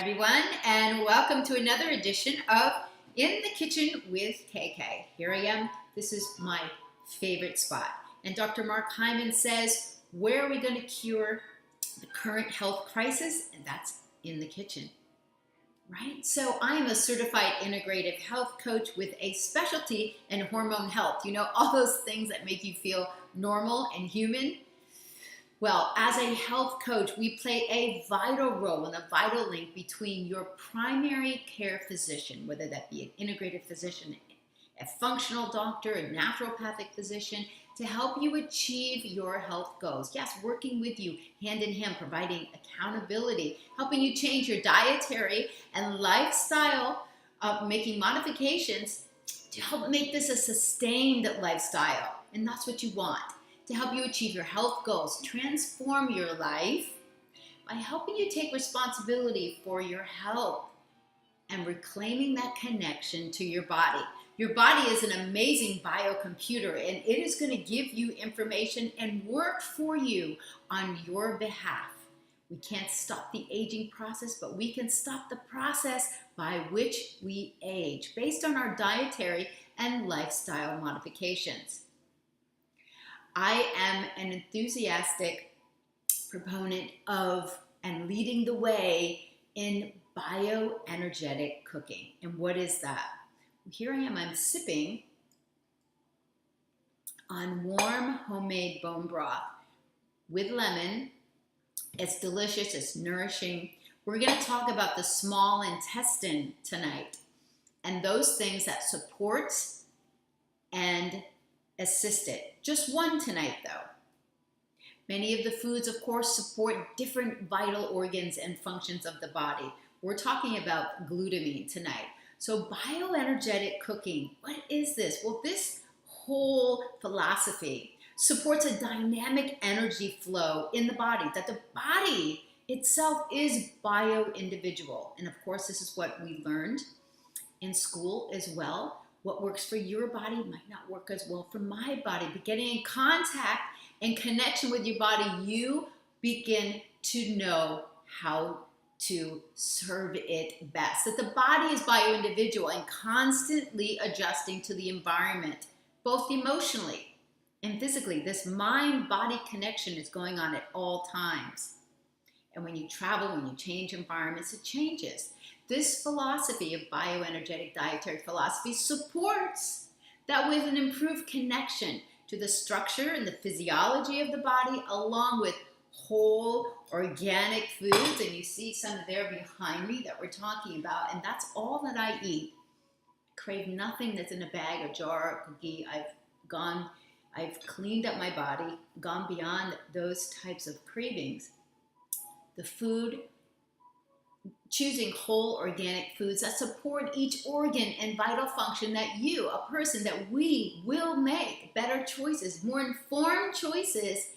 everyone, and welcome to another edition of In the Kitchen with KK. Here I am. This is my favorite spot. And Dr. Mark Hyman says, where are we going to cure the current health crisis? And that's in the kitchen, right? So I'm a certified integrative health coach with a specialty in hormone health. You know, all those things that make you feel normal and human. Well, as a health coach, we play a vital role and a vital link between your primary care physician, whether that be an integrative physician, a functional doctor, a naturopathic physician, to help you achieve your health goals. Yes, working with you hand in hand, providing accountability, helping you change your dietary and lifestyle, making modifications to help make this a sustained lifestyle. And that's what you want, to help you achieve your health goals, transform your life by helping you take responsibility for your health and reclaiming that connection to your body. Your body is an amazing biocomputer, and it is going to give you information and work for you on your behalf. We can't stop the aging process, but we can stop the process by which we age based on our dietary and lifestyle modifications. I am an enthusiastic proponent of and leading the way in bioenergetic cooking. And what is that? Here I am, I'm sipping on warm homemade bone broth with lemon. It's delicious, it's nourishing. We're going to talk about the small intestine tonight and those things that support and assist it. Just one tonight though. Many of the foods, of course, support different vital organs and functions of the body. We're talking about glutamine tonight. So bioenergetic cooking, what is this? Well, this whole philosophy supports a dynamic energy flow in the body, that the body itself is bio-individual. And of course, this is what we learned in school as well. What works for your body might not work as well for my body. But getting in contact and connection with your body, you begin to know how to serve it best. That the body is bio-individual and constantly adjusting to the environment, both emotionally and physically. This mind-body connection is going on at all times. And when you travel, when you change environments, it changes. This philosophy of bioenergetic dietary philosophy supports that with an improved connection to the structure and the physiology of the body, along with whole organic foods, and you see some there behind me that we're talking about, and that's all that I eat. I crave nothing that's in a bag, a jar, a cookie. I've cleaned up my body, gone beyond those types of cravings. The food, choosing whole organic foods that support each organ and vital function, that you, a person, that we will make better choices, more informed choices,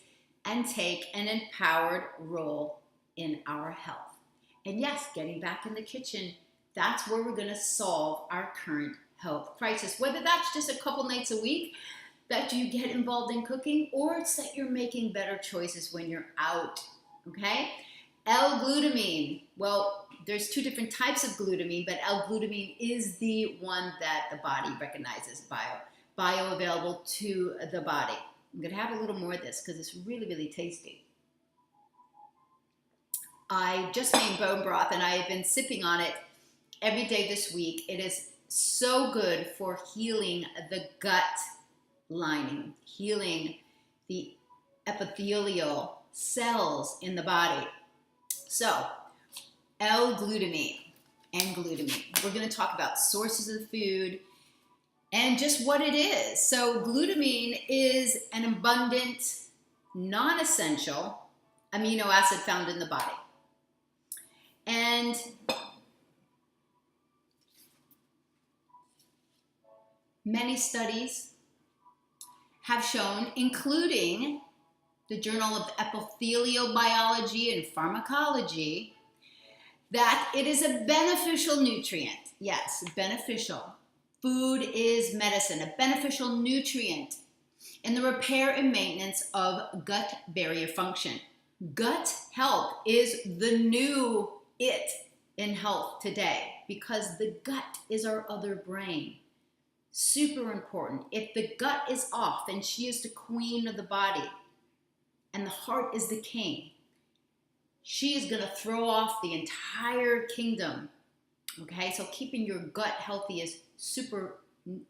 and take an empowered role in our health. And yes, getting back in the kitchen, that's where we're going to solve our current health crisis. Whether that's just a couple nights a week that you get involved in cooking, or it's that you're making better choices when you're out, okay? L-Glutamine. Well, there's two different types of glutamine, but L-Glutamine is the one that the body recognizes, bioavailable to the body. I'm going to have a little more of this because it's really, really tasty. I just made bone broth and I have been sipping on it every day this week. It is so good for healing the gut lining, healing the epithelial cells in the body. So, L-Glutamine and glutamine. We're going to talk about sources of the food and just what it is. So glutamine is an abundant, non-essential amino acid found in the body. And many studies have shown, including the Journal of Epithelial Biology and Pharmacology, that it is a beneficial nutrient. Yes, beneficial. Food is medicine, a beneficial nutrient in the repair and maintenance of gut barrier function. Gut health is the new it in health today, because the gut is our other brain. Super important. If the gut is off, then she is the queen of the body, and the heart is the king. She is going to throw off the entire kingdom. Okay, so keeping your gut healthy is super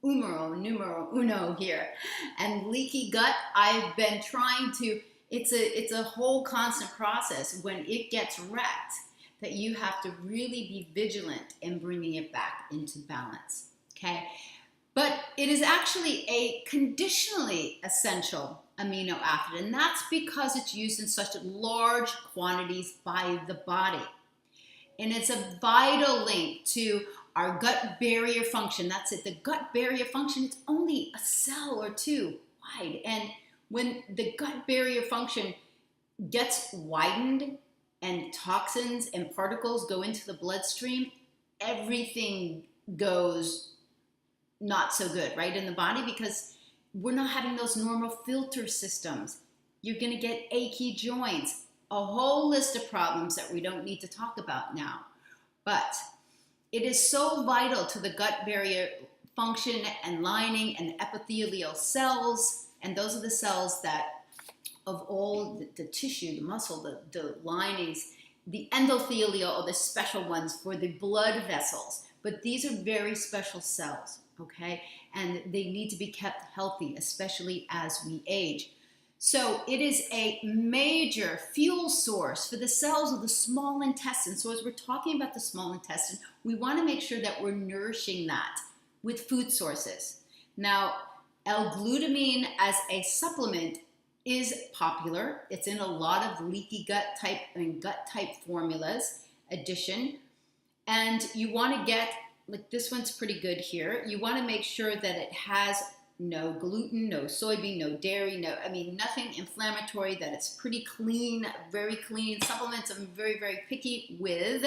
numero uno here. And leaky gut, I've been trying to, it's a whole constant process. When it gets wrecked, that you have to really be vigilant in bringing it back into balance. Okay, but it is actually a conditionally essential amino acid, and that's because it's used in such large quantities by the body. And it's a vital link to our gut barrier function. That's it. The gut barrier function, it's only a cell or two wide. And when the gut barrier function gets widened and toxins and particles go into the bloodstream, everything goes not so good, right, in the body, because we're not having those normal filter systems. You're going to get achy joints, a whole list of problems that we don't need to talk about now. But it is so vital to the gut barrier function and lining and epithelial cells. And those are the cells that, of all the tissue, the muscle, the linings, the endothelial are the special ones for the blood vessels. But these are very special cells, okay? And they need to be kept healthy, especially as we age. So it is a major fuel source for the cells of the small intestine. So as we're talking about the small intestine, we want to make sure that we're nourishing that with food sources. Now, L-Glutamine as a supplement is popular. It's in a lot of leaky gut type and gut type formulas addition. And you want to get, like this one's pretty good here. You want to make sure that it has no gluten, no soybean, no dairy, nothing inflammatory, that it's pretty clean, very clean. Supplements I'm very, very picky with.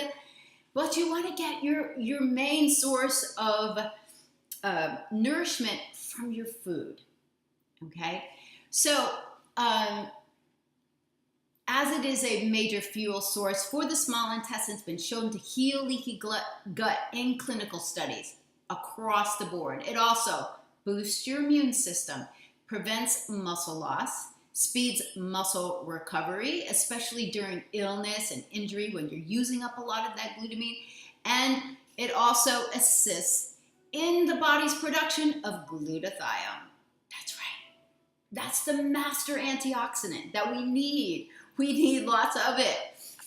But you want to get your main source of nourishment from your food, okay? So, as it is a major fuel source for the small intestine, it's been shown to heal leaky gut in clinical studies across the board. It also boosts your immune system, prevents muscle loss, speeds muscle recovery, especially during illness and injury when you're using up a lot of that glutamine. And it also assists in the body's production of glutathione. That's right. That's the master antioxidant that we need. We need lots of it,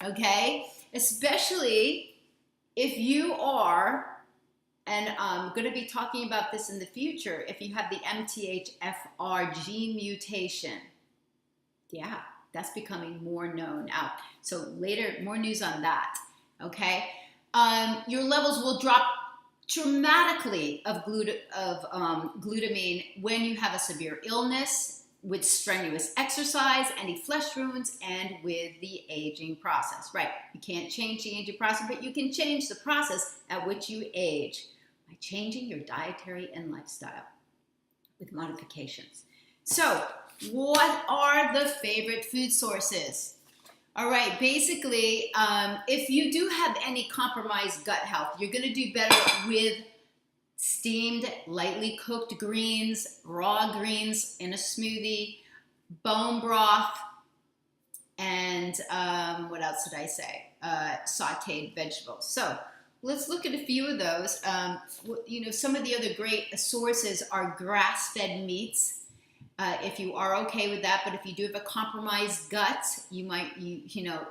okay? Especially if you are, and I'm going to be talking about this in the future, if you have the MTHFR gene mutation. Yeah, that's becoming more known now. So later, more news on that, okay? Your levels will drop dramatically of glutamine when you have a severe illness, with strenuous exercise, any flesh wounds, and with the aging process. Right, you can't change the aging process, but you can change the process at which you age by changing your dietary and lifestyle with modifications. So, what are the favorite food sources? All right, basically, if you do have any compromised gut health, you're gonna do better with steamed, lightly cooked greens, raw greens in a smoothie, bone broth, and what else did I say? Sauteed vegetables. So let's look at a few of those. Some of the other great sources are grass-fed meats. If you are okay with that, but if you do have a compromised gut,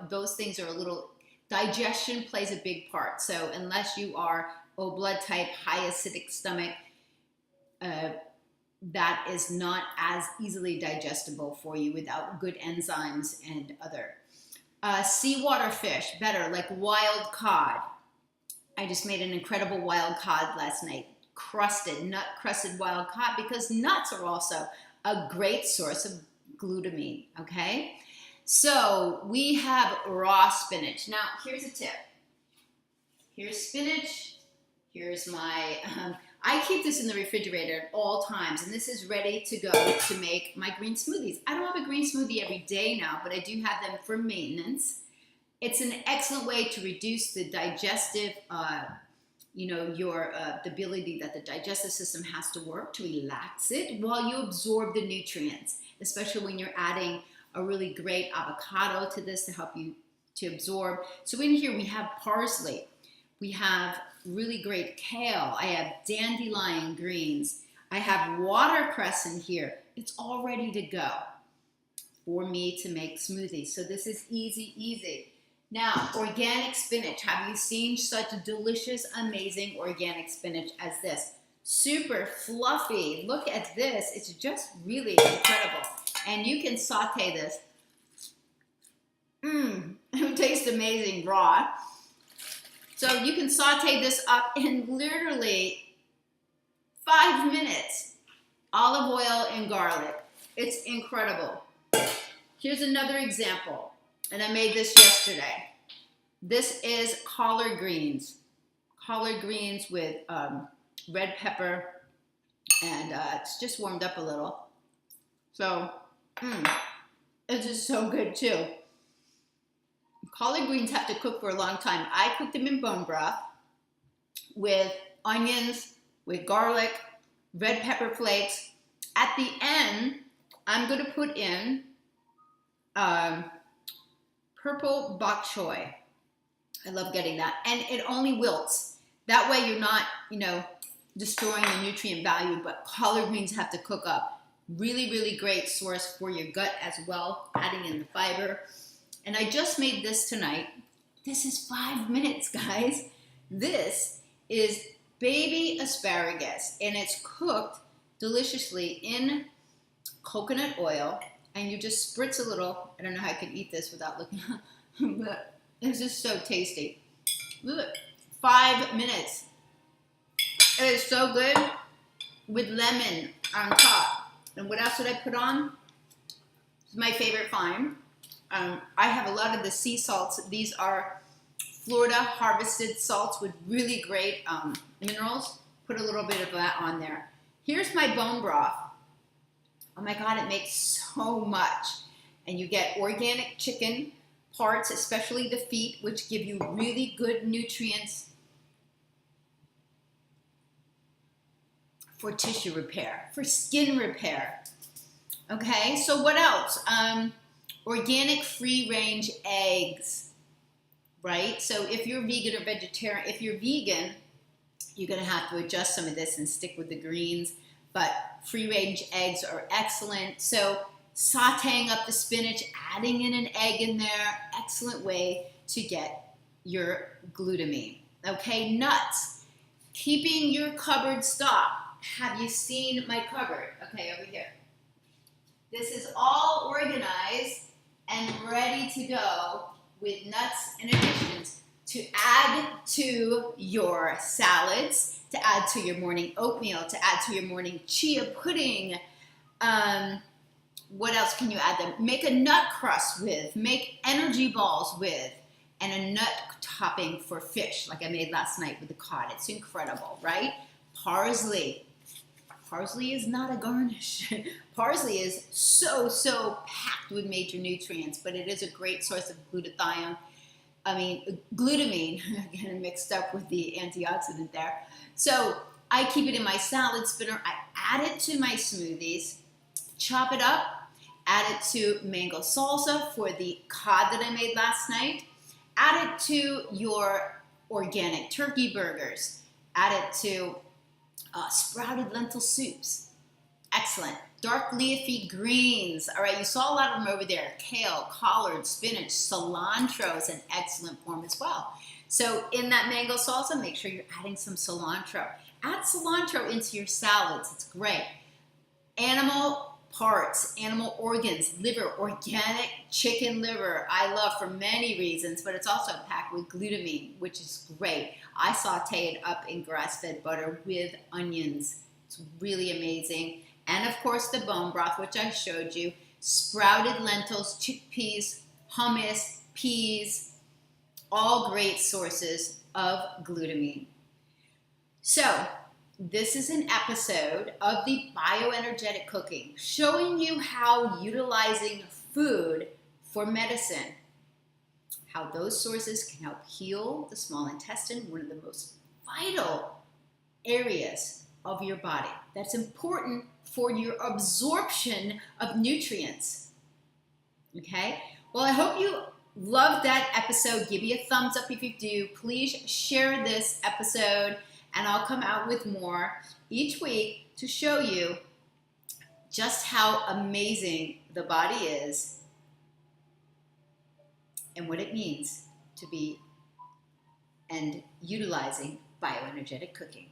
those things are a little, digestion plays a big part. So unless you are O blood type, high acidic stomach, that is not as easily digestible for you without good enzymes and other. Seawater fish, better, like wild cod. I just made an incredible wild cod last night. Nut crusted wild cod, because nuts are also a great source of glutamine, okay? So we have raw spinach. Now, here's a tip. Here's spinach. Here's my, I keep this in the refrigerator at all times, and this is ready to go to make my green smoothies. I don't have a green smoothie every day now, but I do have them for maintenance. It's an excellent way to reduce the digestive, the ability that the digestive system has to work to relax it while you absorb the nutrients, especially when you're adding a really great avocado to this to help you to absorb. So in here we have parsley, we have really great kale, I have dandelion greens, I have watercress in here. It's all ready to go for me to make smoothies. So this is easy, easy. Now, organic spinach. Have you seen such delicious, amazing organic spinach as this? Super fluffy. Look at this. It's just really incredible. And you can saute this. It tastes amazing raw. So you can saute this up in literally 5 minutes. Olive oil and garlic. It's incredible. Here's another example. And I made this yesterday. This is collard greens. Collard greens with red pepper. And it's just warmed up a little. So, it's just so good too. Collard greens have to cook for a long time. I cooked them in bone broth with onions, with garlic, red pepper flakes. At the end, I'm going to put in purple bok choy. I love getting that. And it only wilts. That way you're not, destroying the nutrient value, but collard greens have to cook up. Really, really great source for your gut as well, adding in the fiber. And I just made this tonight. This is 5 minutes, guys. This is baby asparagus, and it's cooked deliciously in coconut oil, and you just spritz a little. I don't know how I could eat this without looking, but it's just so tasty. Look, 5 minutes. It is so good with lemon on top. And what else did I put on? It's my favorite find. I have a lot of the sea salts. These are Florida harvested salts with really great minerals. Put a little bit of that on there. Here's my bone broth. Oh my God, it makes so much. And you get organic chicken parts, especially the feet, which give you really good nutrients for tissue repair, for skin repair. Okay, so what else? Organic free-range eggs, right? So if you're vegan or vegetarian, if you're vegan, you're gonna have to adjust some of this and stick with the greens, but free-range eggs are excellent. So sauteing up the spinach, adding in an egg in there, excellent way to get your glutamine. Okay, nuts, keeping your cupboard stocked. Have you seen my cupboard? Okay, over here. This is all organized and ready to go with nuts and additions to add to your salads, to add to your morning oatmeal, to add to your morning chia pudding. What else can you add them? Make a nut crust with, make energy balls with, and a nut topping for fish like I made last night with the cod. It's incredible, right? Parsley. Parsley is not a garnish. Parsley is so packed with major nutrients, but it is a great source of glutathione. Glutamine, again mixed up with the antioxidant there. So I keep it in my salad spinner. I add it to my smoothies, chop it up, add it to mango salsa for the cod that I made last night, add it to your organic turkey burgers, add it to sprouted lentil soups. Excellent. Dark leafy greens. All right, you saw a lot of them over there. Kale, collard, spinach, cilantro is an excellent form as well. So in that mango salsa, make sure you're adding some cilantro. Add cilantro into your salads. It's great. Animal parts, animal organs, liver, organic chicken liver. I love for many reasons, but it's also packed with glutamine, which is great. I saute it up in grass-fed butter with onions. It's really amazing. And of course the bone broth, which I showed you, sprouted lentils, chickpeas, hummus, peas, all great sources of glutamine. So this is an episode of the Bioenergetic Cooking, showing you how utilizing food for medicine, how those sources can help heal the small intestine, one of the most vital areas of your body that's important for your absorption of nutrients. Okay? Well, I hope you loved that episode. Give me a thumbs up if you do. Please share this episode, and I'll come out with more each week to show you just how amazing the body is and what it means to be and utilizing bioenergetic cooking.